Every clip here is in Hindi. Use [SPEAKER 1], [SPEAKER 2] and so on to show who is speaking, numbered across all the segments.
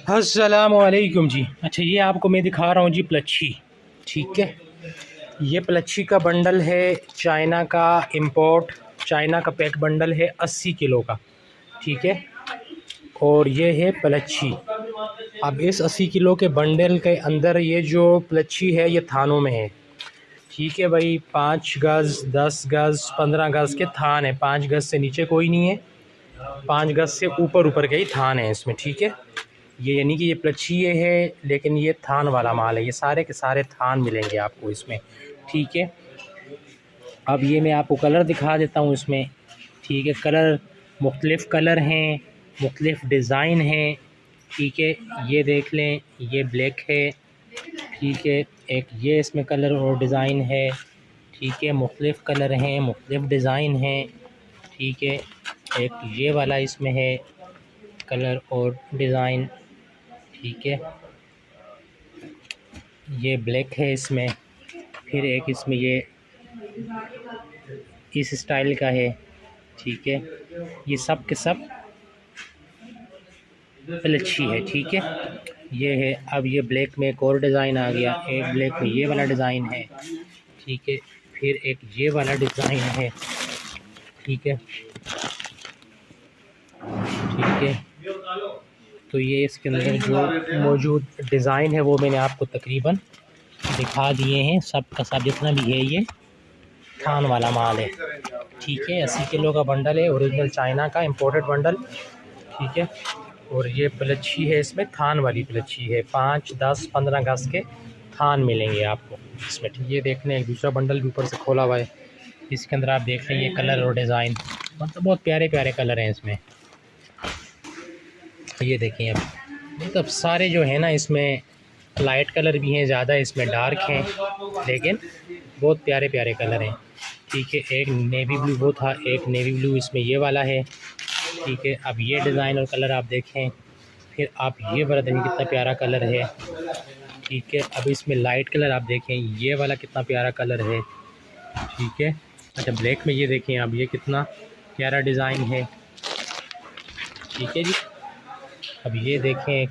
[SPEAKER 1] अस्सलामुअलैकुम जी। अच्छा, ये आपको मैं दिखा रहा हूँ जी प्लच्छी। ठीक है, ये प्लच्छी का बंडल है, चाइना का इंपोर्ट, चाइना का पैक बंडल है 80 किलो का। ठीक है, और ये है प्लच्छी। अब इस 80 किलो के बंडल के अंदर ये जो प्लच्छी है ये थानों में है। ठीक है भाई, 5 गज़ 10 गज़ 15 गज़ के थान है, 5 गज़ से नीचे कोई नहीं है, 5 गज़ से ऊपर ऊपर के ही थान है इसमें। ठीक है, ये यानी कि ये प्लच्छी ये है, लेकिन ये थान वाला माल है, ये सारे के सारे थान मिलेंगे आपको इसमें। ठीक है, अब ये मैं आपको कलर दिखा देता हूँ इसमें। ठीक है, कलर मुख्तलिफ़ कलर हैं, मुख्तलिफ़ डिज़ाइन हैं। ठीक है, ये देख लें, ये ब्लैक है। ठीक है, एक ये इसमें कलर और डिज़ाइन है। ठीक है, मुख्तलिफ़ कलर हैं, मुख्तलिफ़ डिज़ाइन हैं। ठीक है, एक ये वाला इसमें है कलर और डिज़ाइन। ठीक है, ये ब्लैक है इसमें, फिर एक इसमें ये इस स्टाइल का है। ठीक है, ये सब के सब प्लच्छी है। ठीक है, ये है। अब ये ब्लैक में एक और डिज़ाइन आ गया, एक ब्लैक में ये वाला डिज़ाइन है। ठीक है, फिर एक ये वाला डिज़ाइन है। ठीक है, ठीक है, तो ये इसके अंदर जो मौजूद डिज़ाइन है वो मैंने आपको तकरीबन दिखा दिए हैं। सब का सब जितना भी है ये थान वाला माल है। ठीक है, 80 किलो का बंडल है, ओरिजिनल चाइना का इंपोर्टेड बंडल। ठीक है, और ये प्लच्छी है, इसमें थान वाली प्लच्छी है, 5 10 15 गज़ के थान मिलेंगे आपको इसमें। ठीक, ये देख लें, एक दूसरा बंडल भी ऊपर से खोला हुआ है, इसके अंदर आप देख लें ये कलर और डिज़ाइन, मतलब बहुत प्यारे प्यारे कलर हैं इसमें। ये देखिए, अब मतलब सारे जो है ना इसमें लाइट कलर भी हैं, ज़्यादा इसमें डार्क हैं, लेकिन बहुत प्यारे प्यारे कलर हैं। ठीक है, एक नेवी ब्लू वो था, एक नेवी ब्लू इसमें ये वाला है। ठीक है, अब ये डिज़ाइन और कलर आप देखें, फिर आप ये वाला देखें कितना प्यारा कलर है। ठीक है, अब इसमें लाइट कलर आप देखें, ये वाला कितना प्यारा कलर है। ठीक है, अच्छा ब्लैक में ये देखें अब, ये कितना प्यारा डिज़ाइन है। ठीक है जी, अब ये देखें एक।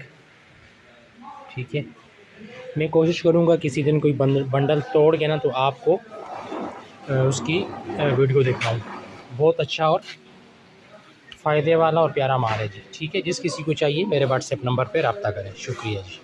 [SPEAKER 1] ठीक है, मैं कोशिश करूँगा किसी दिन कोई बंडल तोड़ के ना तो आपको उसकी वीडियो दिखाऊँ। बहुत अच्छा और फ़ायदे वाला और प्यारा माल है जी। ठीक है, जिस किसी को चाहिए मेरे व्हाट्सएप नंबर पर रब्ता करें। शुक्रिया जी।